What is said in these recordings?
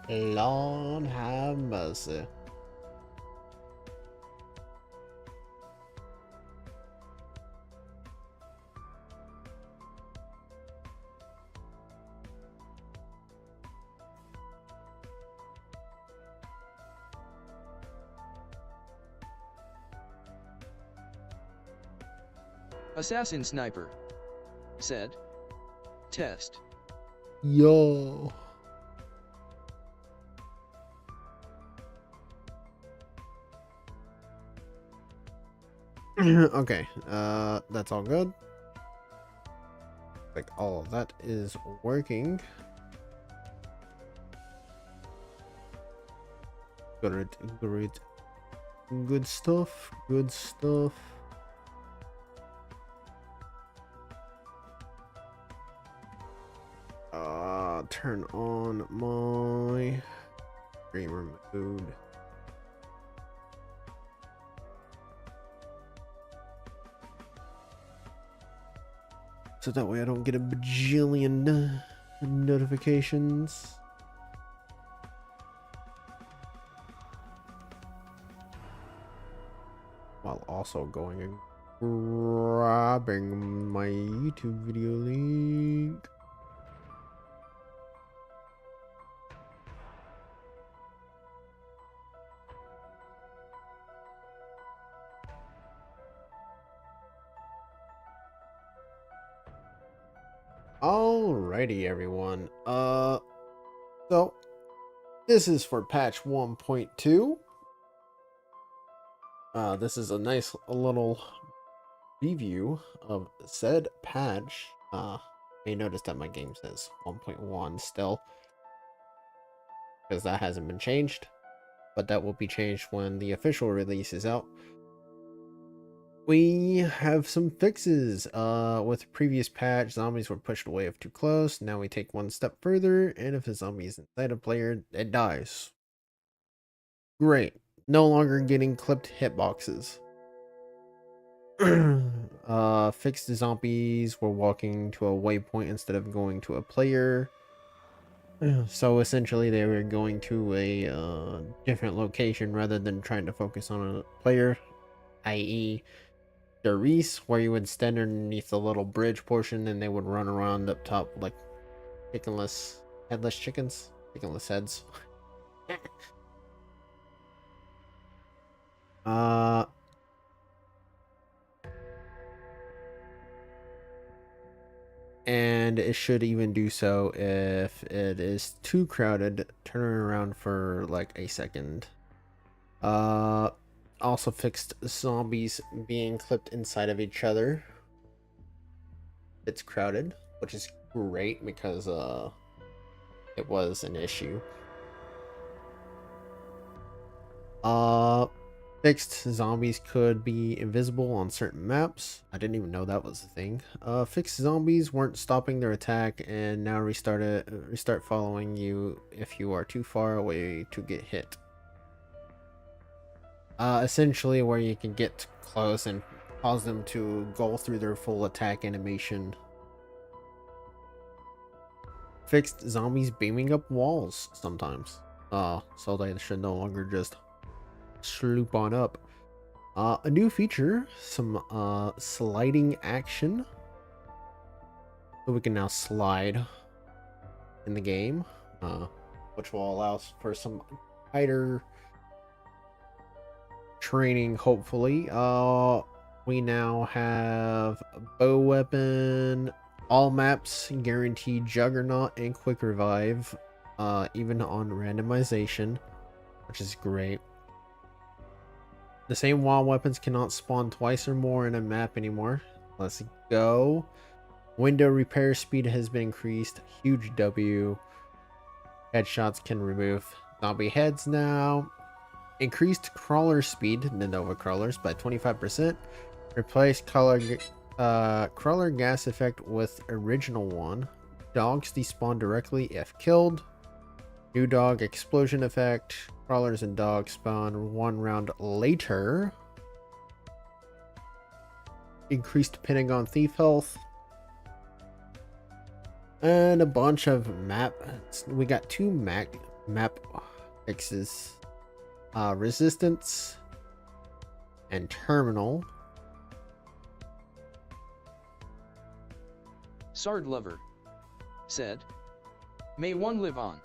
Lord have mercy. Assassin Sniper said, test. Yo. Okay, that's all good. Like all of that is working. Great. Good stuff. Good stuff. Turn on my streamer mode. So that way I don't get a bajillion notifications. While also going and grabbing my YouTube video link. Alrighty, everyone. So this is for patch 1.2. This is a nice little review of said patch. May notice that my game says 1.1 still, because that hasn't been changed, but that will be changed when the official release is out. We have some fixes. With previous patch, zombies were pushed away if too close. Now we take one step further, and if a zombie is inside a player, it dies. Great. No longer getting clipped hitboxes. Fixed zombies were walking to a waypoint instead of going to a player. So essentially they were going to a different location rather than trying to focus on a player, i.e. Reese, where you would stand underneath the little bridge portion and they would run around up top like chickenless, headless chickens, chickenless heads. And it should even do so if it is too crowded, turning around for like a second. Also fixed zombies being clipped inside of each other. It's crowded, which is great because it was an issue. Fixed zombies could be invisible on certain maps. I didn't even know that was a thing. Fixed zombies weren't stopping their attack and now restart following you if you are too far away to get hit. Essentially where you can get close and cause them to go through their full attack animation. Fixed zombies beaming up walls sometimes. So they should no longer just sloop on up. A new feature, some sliding action. So we can now slide in the game, which will allow for some tighter training, hopefully. We now have bow weapon, all maps guaranteed juggernaut and quick revive, even on randomization, which is great. The same wild weapons cannot spawn twice or more in a map anymore. Let's go. Window repair speed has been increased. Huge W. Headshots can remove zombie heads now. Increased crawler speed, the Nova crawlers, by 25%. Replace crawler gas effect with original one. Dogs despawn directly if killed. New dog explosion effect. Crawlers and dogs spawn 1 round later. Increased Pentagon thief health. And a bunch of map. We got 2 map fixes. Resistance and terminal. Sard Lover said, "May one live on."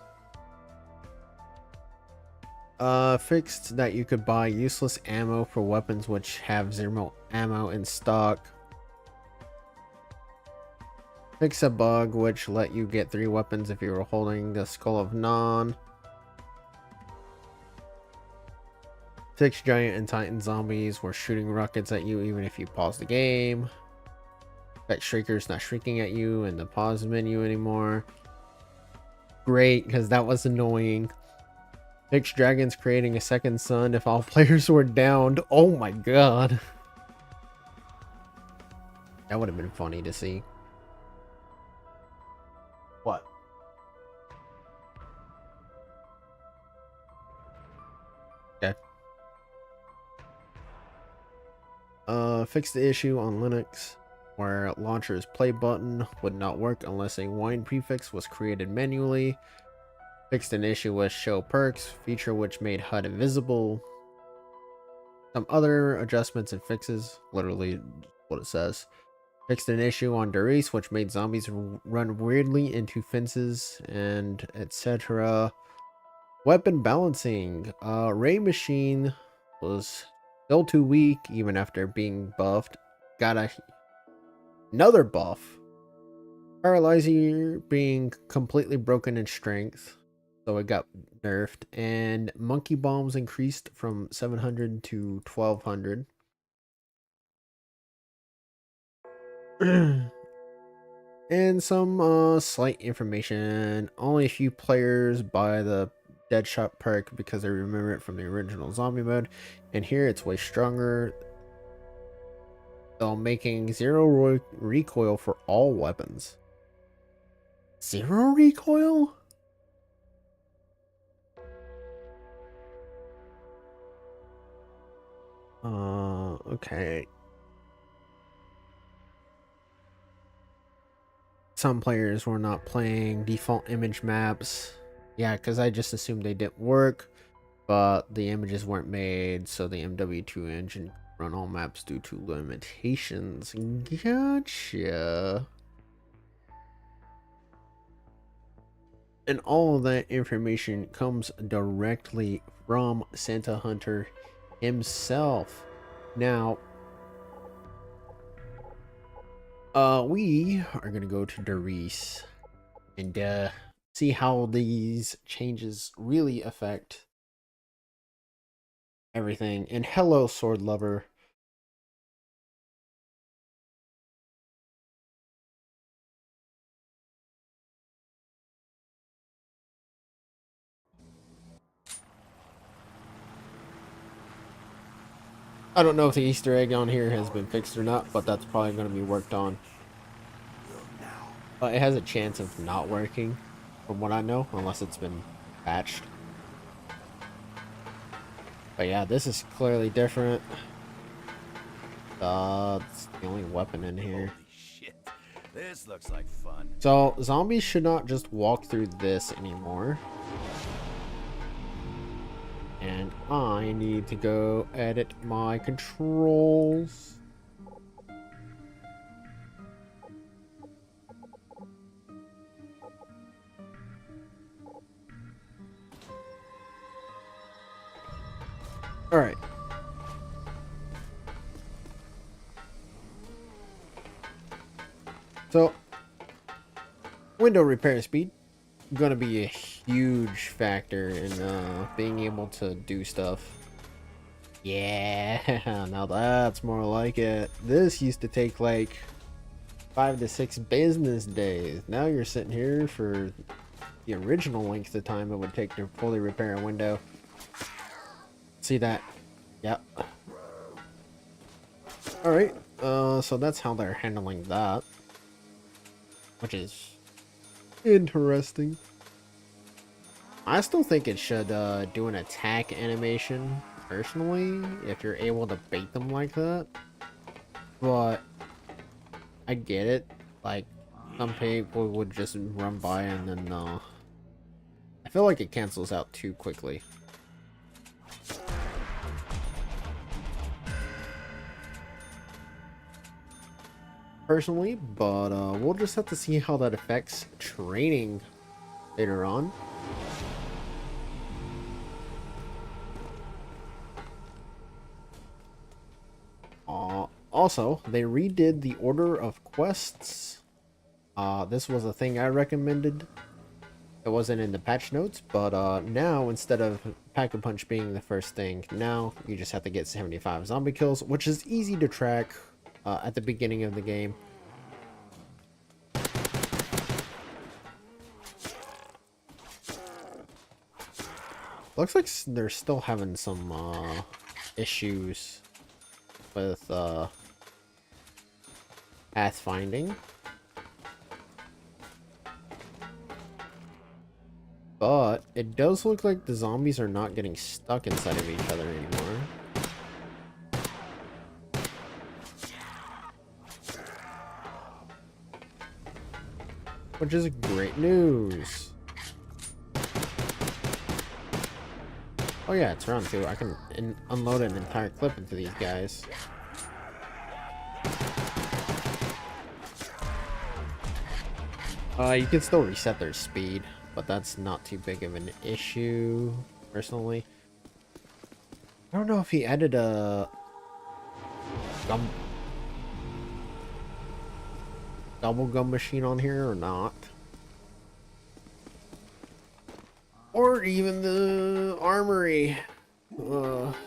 Fixed that you could buy useless ammo for weapons which have zero ammo in stock. Fix a bug which let you get 3 weapons if you were holding the Skull of Non. Fix giant and titan zombies were shooting rockets at you even if you pause the game. Fix shriekers not shrieking at you in the pause menu anymore. Great, because that was annoying. Fix dragons creating a second sun if all players were downed. Oh my god. That would have been funny to see. What? Okay. Fix the issue on Linux where launcher's play button would not work unless a wine prefix was created manually. Fixed an issue with show perks, feature which made HUD invisible. Some other adjustments and fixes, literally what it says. Fixed an issue on Darius, which made zombies run weirdly into fences and etc. Weapon balancing. Ray Machine was still too weak even after being buffed. Got another buff. Paralyzer being completely broken in strength, so it got nerfed. And monkey bombs increased from 700 to 1200. And some slight information. Only a few players buy the Deadshot perk because they remember it from the original zombie mode, and here it's way stronger, though making 0 recoil for all weapons. 0 recoil? Okay. Some players were not playing default image maps. Yeah, because I just assumed they didn't work, but the images weren't made, so the MW2 engine could run all maps due to limitations. Gotcha. And all of that information comes directly from Santa Hunter himself. Now, we are gonna go to Darius and see how these changes really affect everything. And hello, Sword Lover. I don't know if the Easter egg on here has been fixed or not, but that's probably going to be worked on. It has a chance of not working, from what I know, unless it's been patched. But yeah, this is clearly different. It's the only weapon in here. Holy shit. This looks like fun. So, zombies should not just walk through this anymore. And I need to go edit my controls. Alright. So, window repair speed gonna be a huge factor in being able to do stuff. Yeah, now that's more like it. This used to take like 5 to 6 business days. Now you're sitting here for the original length of time it would take to fully repair a window. See that? Yep. Alright, so that's how they're handling that, which is interesting. I still think it should do an attack animation, personally, if you're able to bait them like that. But I get it. Like, some people would just run by and then I feel like it cancels out too quickly. Personally, but we'll just have to see how that affects training later on. Also, they redid the order of quests. This was a thing I recommended. It wasn't in the patch notes, but now instead of Pack-a-Punch being the first thing, now you just have to get 75 zombie kills, which is easy to track at the beginning of the game. Looks like they're still having some issues with pathfinding. But it does look like the zombies are not getting stuck inside of each other anymore. Which is great news. Oh yeah, it's round 2. I can unload an entire clip into these guys. You can still reset their speed, but that's not too big of an issue, personally. I don't know if he added a double gum machine on here or not. Or even the armory.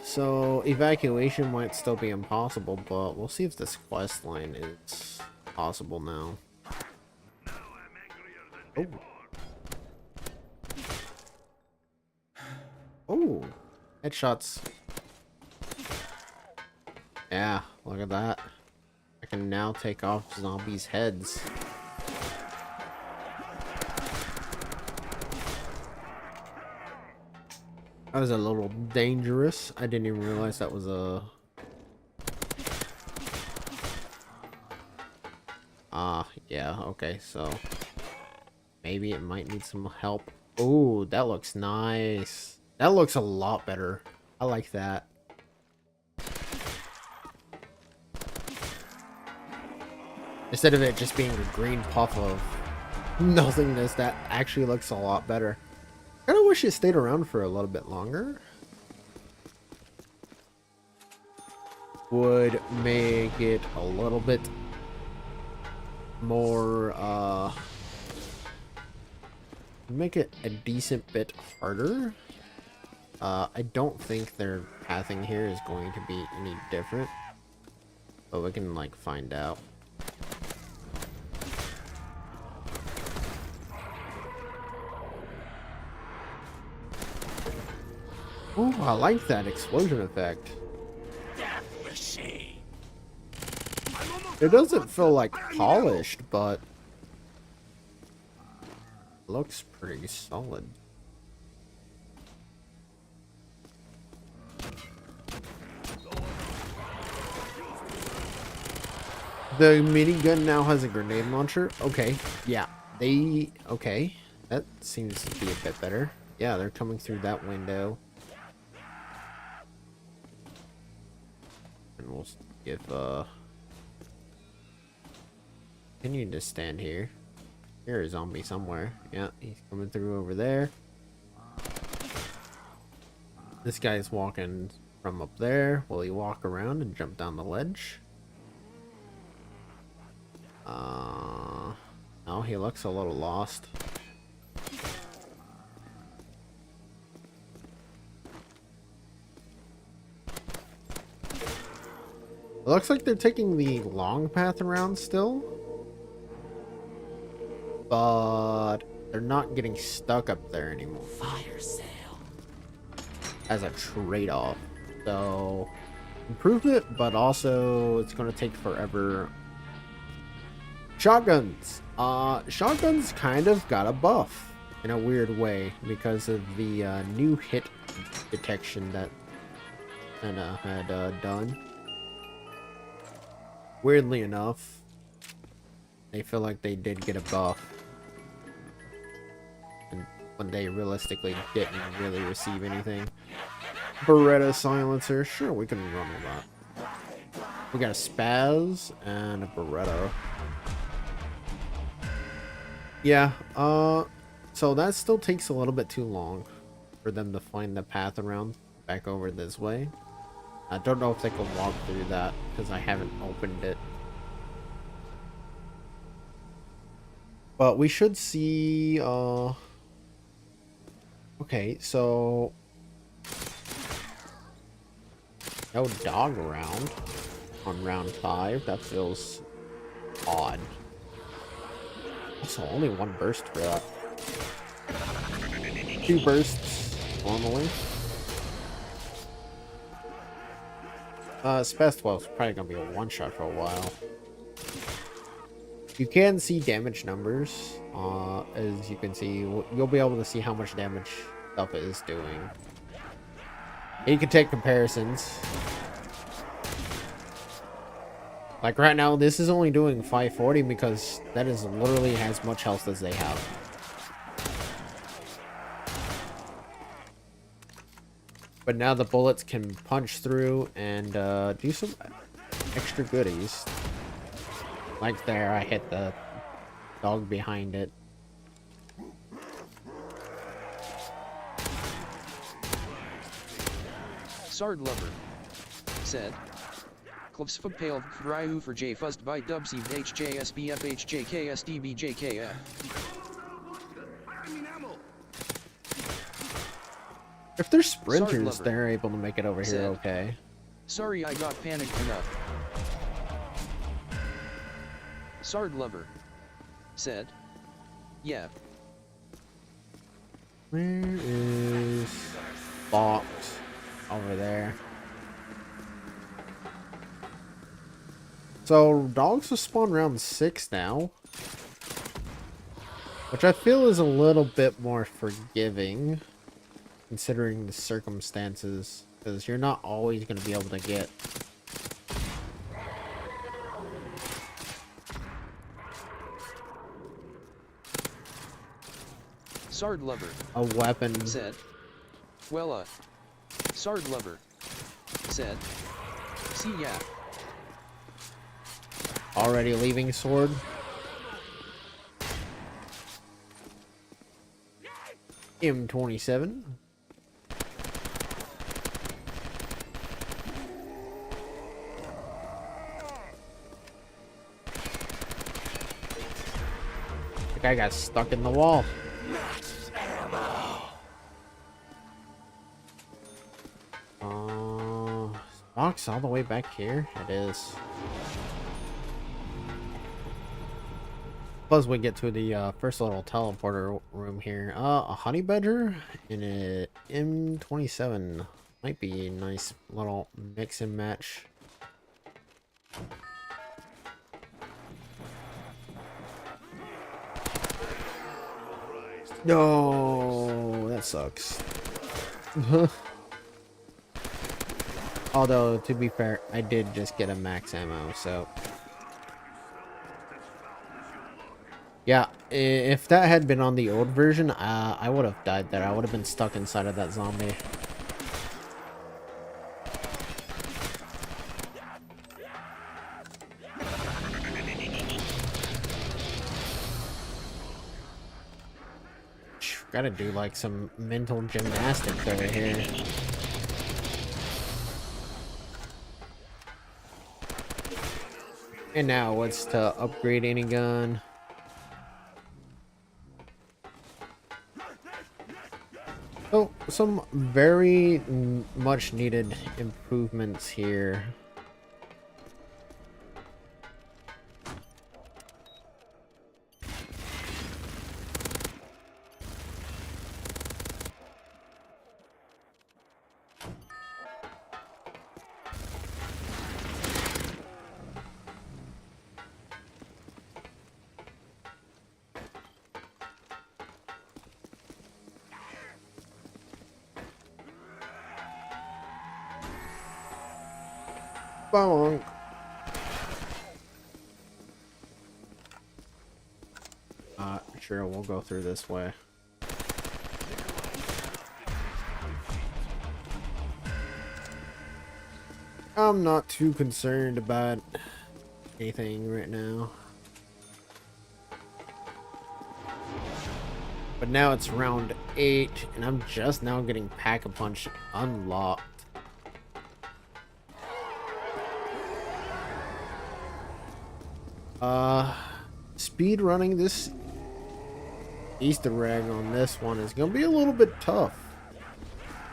So evacuation might still be impossible, but we'll see if this quest line is possible now. Oh. Oh, headshots. Yeah, look at that. I can now take off zombies' heads. That was a little dangerous. I didn't even realize that was a... yeah, okay, so... maybe it might need some help. Oh, that looks nice. That looks a lot better. I like that. Instead of it just being a green puff of nothingness, that actually looks a lot better. I kind of wish it stayed around for a little bit longer. Would make it a little bit more, make it a decent bit harder. I don't think their pathing here is going to be any different, but we can like find out. Oh, I like that explosion effect. It doesn't feel like polished, but looks pretty solid. The minigun now has a grenade launcher. Okay, yeah, okay, that seems to be a bit better. Yeah, they're coming through that window. And we'll give continue to stand here. Here's a zombie somewhere. Yeah, he's coming through over there. This guy's walking from up there. Will he walk around and jump down the ledge? No, he looks a little lost. It looks like they're taking the long path around still. But they're not getting stuck up there anymore. Fire sale. As a trade-off. So, improvement, but also it's going to take forever. Shotguns. Shotguns kind of got a buff in a weird way because of the new hit detection that Anna had done. Weirdly enough, they feel like they did get a buff. And when they realistically didn't really receive anything. Beretta silencer, sure, we can run with that. We got a Spaz and a Beretta. Yeah, so that still takes a little bit too long for them to find the path around back over this way. I don't know if they can walk through that because I haven't opened it. But we should see, okay, so no dog around on round 5. That feels odd. Also, only one burst for that. 2 bursts normally. Spaz 12 is probably gonna be a one-shot for a while. You can see damage numbers. As you can see, you'll be able to see how much damage stuff is doing. You can take comparisons. Like right now, this is only doing 540 because that is literally as much health as they have. But now the bullets can punch through and do some extra goodies. Like there, I hit the dog behind it. Sard Lover said, Klvsva Pale Vryu for J Fuzzed by Dubsy HJSBF HJKSDBJKF. If they're sprinters, they're able to make it over here okay. Sorry I got panicked enough. Sard Lover said, yeah. Where is Fox? Over there. So dogs will spawn round 6 now, which I feel is a little bit more forgiving considering the circumstances, because you're not always going to be able to get Sard Lover a weapon. Said, well, Sard Lover said, see ya. Already leaving sword. M27. The guy got stuck in the wall. Box all the way back here? It is. Plus we get to the first little teleporter room here. A honey badger and a M27 might be a nice little mix and match. No, that sucks. Although, to be fair, I did just get a max ammo, so... Yeah, if that had been on the old version, I would have died there. I would have been stuck inside of that zombie. Gotta do, like, some mental gymnastics over here. And now, what's to upgrade any gun? Oh, some very much needed improvements here. Bonk. Sure, we'll go through this way. I'm not too concerned about anything right now. But now it's round 8, and I'm just now getting Pack-a-Punch unlocked. Speed running this Easter egg on this one is gonna be a little bit tough.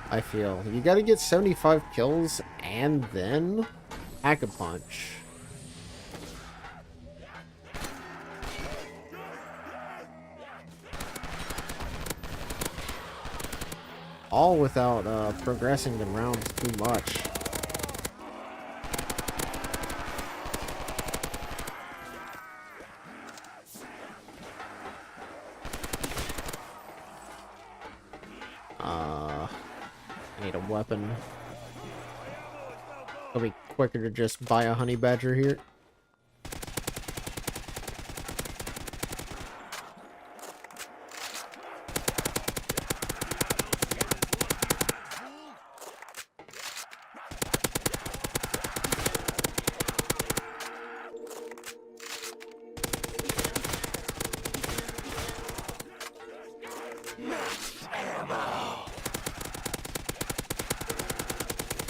I feel you got to get 75 kills and then Pack-a-Punch. All without progressing the rounds too much. I need a weapon. It'll be quicker to just buy a honey badger here.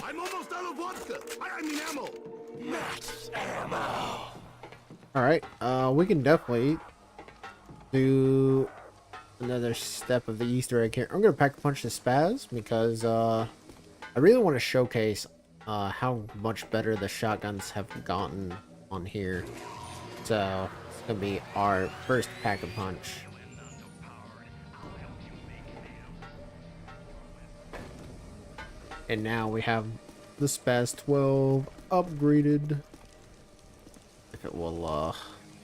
I'm almost out of vodka. I mean ammo. Max ammo. Alright, we can definitely do another step of the Easter egg here. I'm gonna Pack-a-Punch the Spaz because I really want to showcase how much better the shotguns have gotten on here. So it's gonna be our first Pack-a-Punch. And now we have the Spaz 12 upgraded. If it will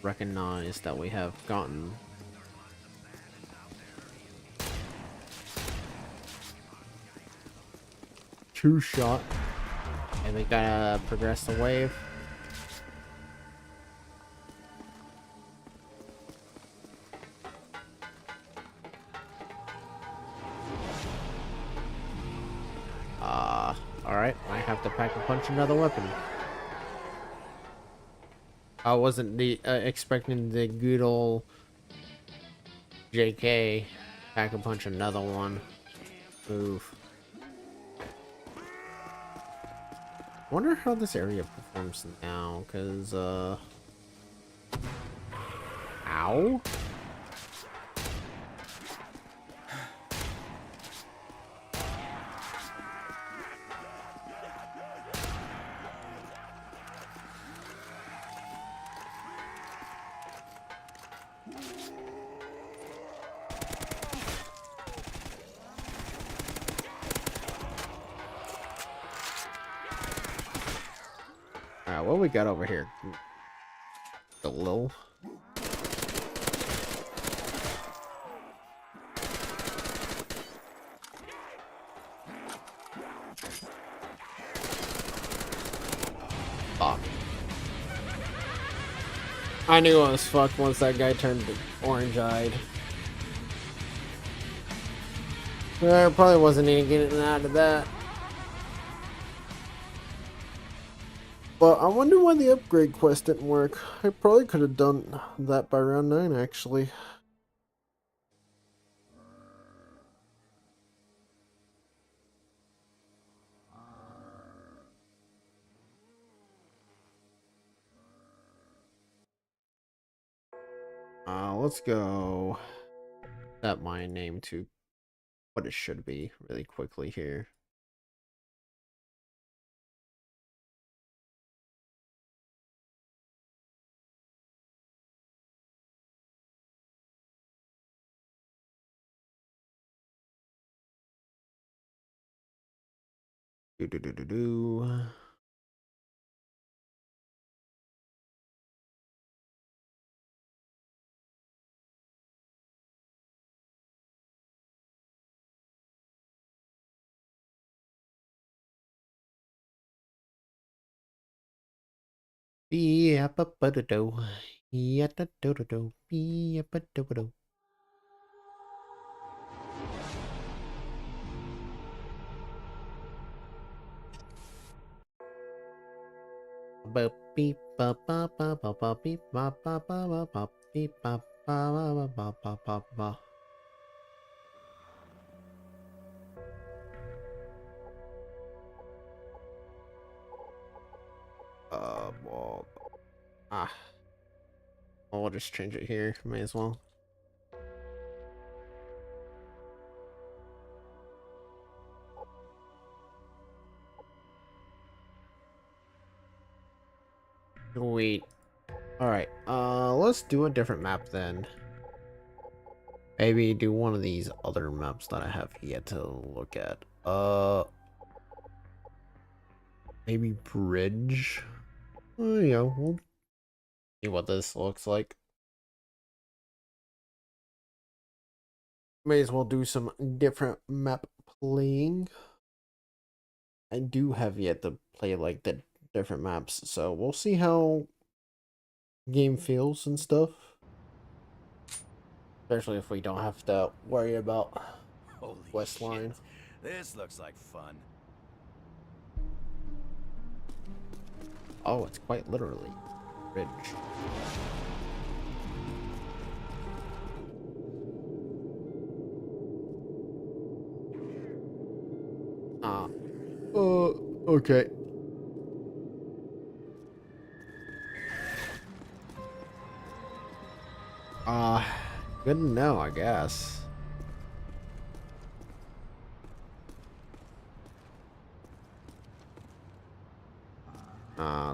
recognize that we have gotten two shot. And we gotta progress the wave. Alright, I have to Pack-a-Punch another weapon. I wasn't expecting the good old JK Pack-a-Punch another one. Move. Wonder how this area performs now, cause ow. Alright, what we got over here? The little. Fuck. I knew I was fucked once that guy turned orange-eyed. There probably wasn't any getting out of that. But I wonder why the upgrade quest didn't work. I probably could have done that by round 9, actually. Let's go set my name to what it should be really quickly here. Do do do do do. Be-a-ba-ba-da-do. Ya-da-do-do-do. Be-a-ba-do-do. Ba beep ba ba ba ba ba beep ba ba ba ba ba beep ba ba ba ba ba ba ba. Well, ah, I'll just change it here. May as well. Wait. All right. Let's do a different map then. Maybe do one of these other maps that I have yet to look at. Maybe bridge. Yeah, we'll see what this looks like. May as well do some different map playing. I do have yet to play like the different maps, so we'll see how game feels and stuff. Especially if we don't have to worry about Holy West shit. Line. This looks like fun. Oh, it's quite literally bridge. Ah. Okay. Uh, Good to know, I guess.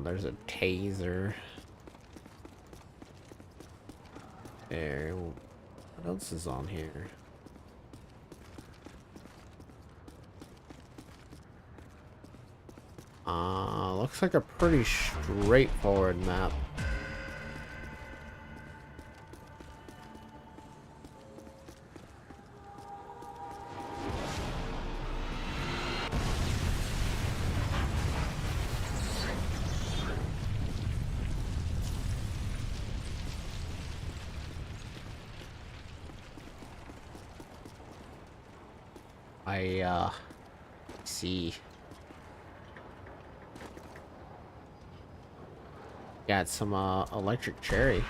There's a taser. There. What else is on here? Looks like a pretty straightforward map. See. Got some, electric cherry.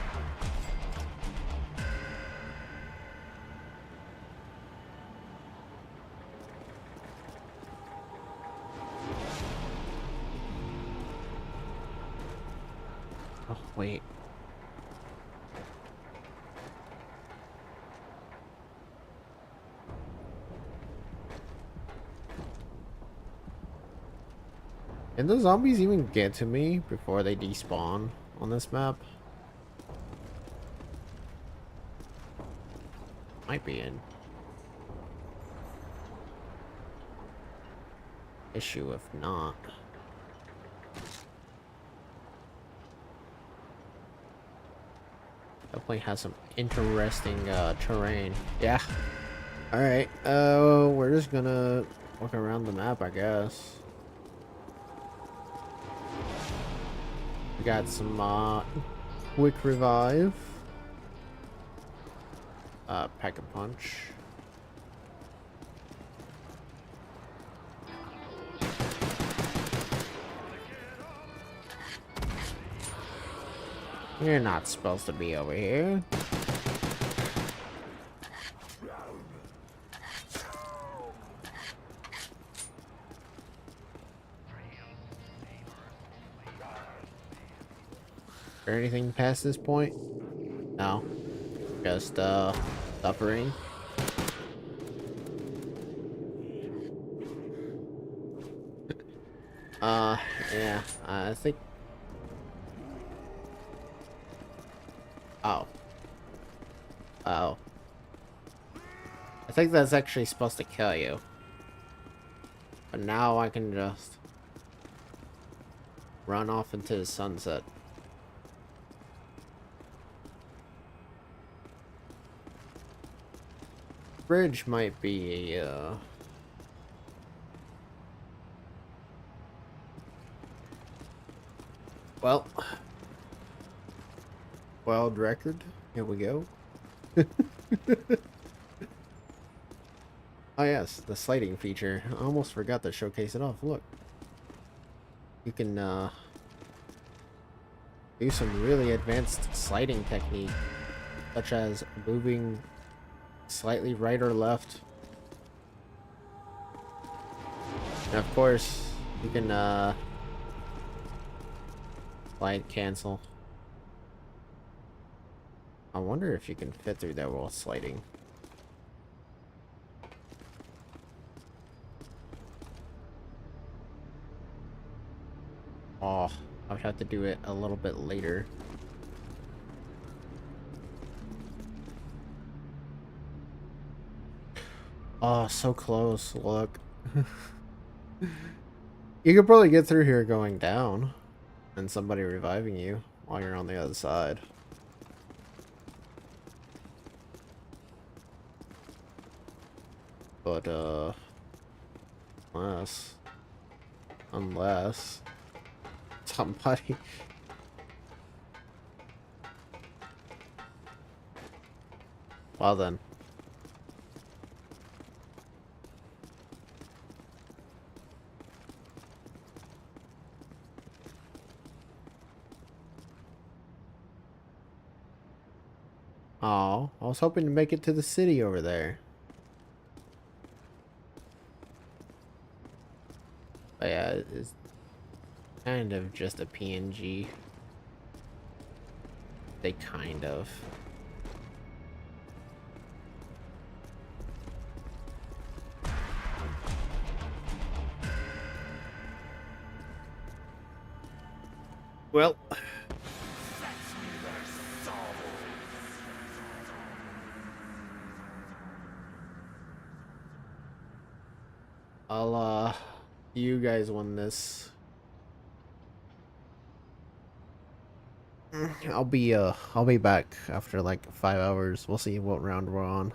Oh, wait. Can the zombies even get to me before they despawn on this map? Might be an issue if not. Definitely has some interesting terrain. Yeah. Alright, we're just gonna walk around the map, I guess. We got some quick revive. Pack a punch. You're not supposed to be over here. Or anything past this point? No. Just suffering. Yeah, I think. Oh. Oh. I think that's actually supposed to kill you. But now I can just run off into the sunset. Bridge might be a, well, world record. Here we go. Oh yes, the sliding feature. I almost forgot to showcase it off. Look. You can do some really advanced sliding technique, such as moving slightly right or left. And of course, you can slide cancel. I wonder if you can fit through that while sliding. Oh, I would have to do it a little bit later. Oh, so close. Look. You could probably get through here going down and somebody reviving you while you're on the other side. But, unless somebody... Well then. Oh, I was hoping to make it to the city over there. But yeah, it's kind of just a PNG. They kind of. Well. You guys won this. I'll be back after like 5 hours. We'll see what round we're on.